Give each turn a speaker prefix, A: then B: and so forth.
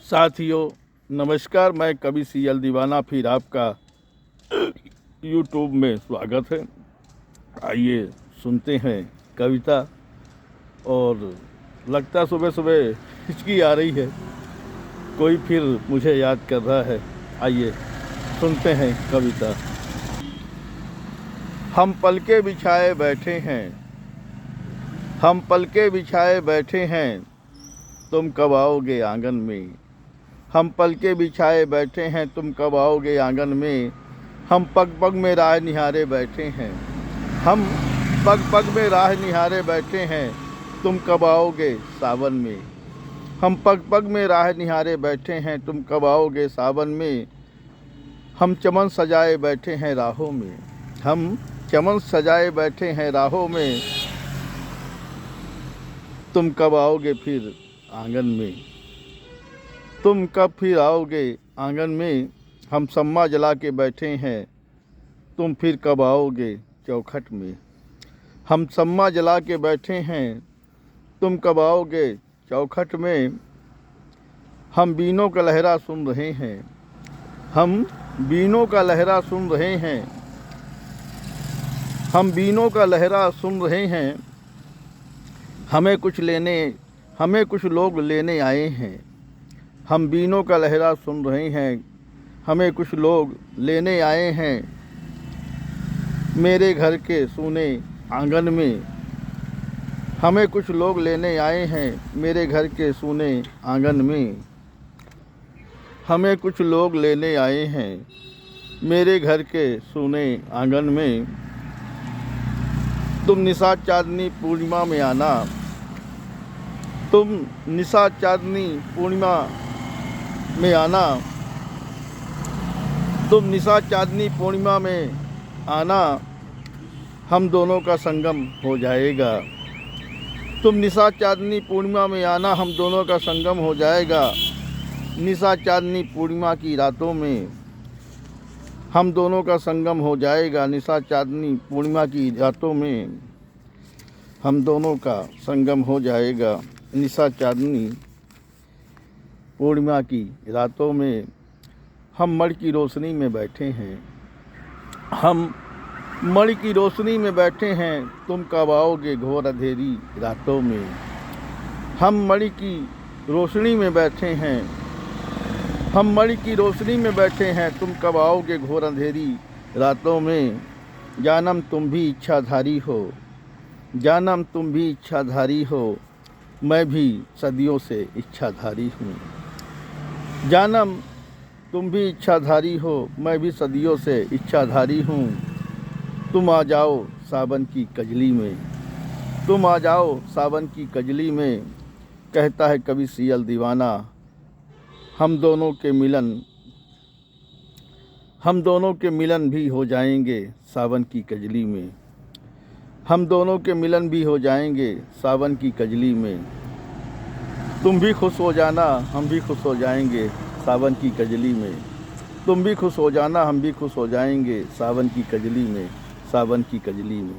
A: साथियों नमस्कार, मैं कवि सीएल दीवाना फिर आपका यूट्यूब में स्वागत है। आइए सुनते हैं कविता। और लगता सुबह सुबह हिचकी आ रही है, कोई फिर मुझे याद कर रहा है। आइए सुनते हैं कविता। हम पलके बिछाए बैठे हैं, हम पलके बिछाए बैठे हैं, तुम कब आओगे आंगन में। हम पलके बिछाए बैठे हैं, तुम कब आओगे आंगन में। हम पग पग में राह निहारे बैठे हैं, हम पग पग में राह निहारे बैठे हैं, तुम कब आओगे सावन में। हम पग पग में राह निहारे बैठे हैं, तुम कब आओगे सावन में। हम चमन सजाए बैठे हैं राहों में, हम चमन सजाए बैठे हैं राहों में, तुम कब आओगे फिर आंगन में। तुम कब फिर आओगे आंगन में। हम सम्मा जला के बैठे हैं, तुम फिर कब आओगे चौखट में। हम सम्मा जला के बैठे हैं, तुम कब आओगे चौखट में। हम बीनों का लहरा सुन रहे हैं, हम बीनों का लहरा सुन रहे हैं, हम बीनों का लहरा सुन रहे हैं। हमें कुछ लोग लेने आए हैं। हम बीनों का लहरा सुन रहे हैं, हमें कुछ लोग लेने आए हैं। मेरे घर के सूने आंगन में, हमें कुछ लोग लेने आए हैं। मेरे घर के सूने आंगन में, हमें कुछ लोग लेने आए हैं। मेरे घर के सूने आंगन में। तुम निषाद चांदनी पूर्णिमा में आना, तुम निषाद चांदनी पूर्णिमा में आना, तुम निषाद चांदनी पूर्णिमा में आना, हम दोनों का संगम हो जाएगा। तुम निषाद चांदनी पूर्णिमा में आना, हम दोनों का संगम हो जाएगा। निषाद चांदनी पूर्णिमा की रातों में हम दोनों का संगम हो जाएगा। निषाद चांदनी पूर्णिमा की रातों में हम दोनों का संगम हो जाएगा। निषाद चांदनी पूर्णिमा की रातों में हम मण की रोशनी में बैठे हैं, हम मण की रोशनी में बैठे हैं, तुम कब आओगे घोर अंधेरी रातों में। हम मणि की रोशनी में बैठे हैं, हम मणि की रोशनी में बैठे हैं, तुम कब आओगे घोर अंधेरी रातों में। जानम तुम भी इच्छाधारी हो, जानम तुम भी इच्छाधारी हो, मैं भी सदियों से इच्छाधारी हूँ। जानम तुम भी इच्छाधारी हो, मैं भी सदियों से इच्छाधारी हूँ। तुम आ जाओ सावन की कजली में, तुम आ जाओ सावन की कजली में, कहता है कवि सीएल दीवाना। हम दोनों के मिलन भी हो जाएंगे सावन की कजली में। हम दोनों के मिलन भी हो जाएंगे सावन की कजली में। तुम भी खुश हो जाना, हम भी खुश हो जाएंगे सावन की कजली में। तुम भी खुश हो जाना, हम भी खुश हो जाएंगे सावन की कजली में, सावन की कजली में।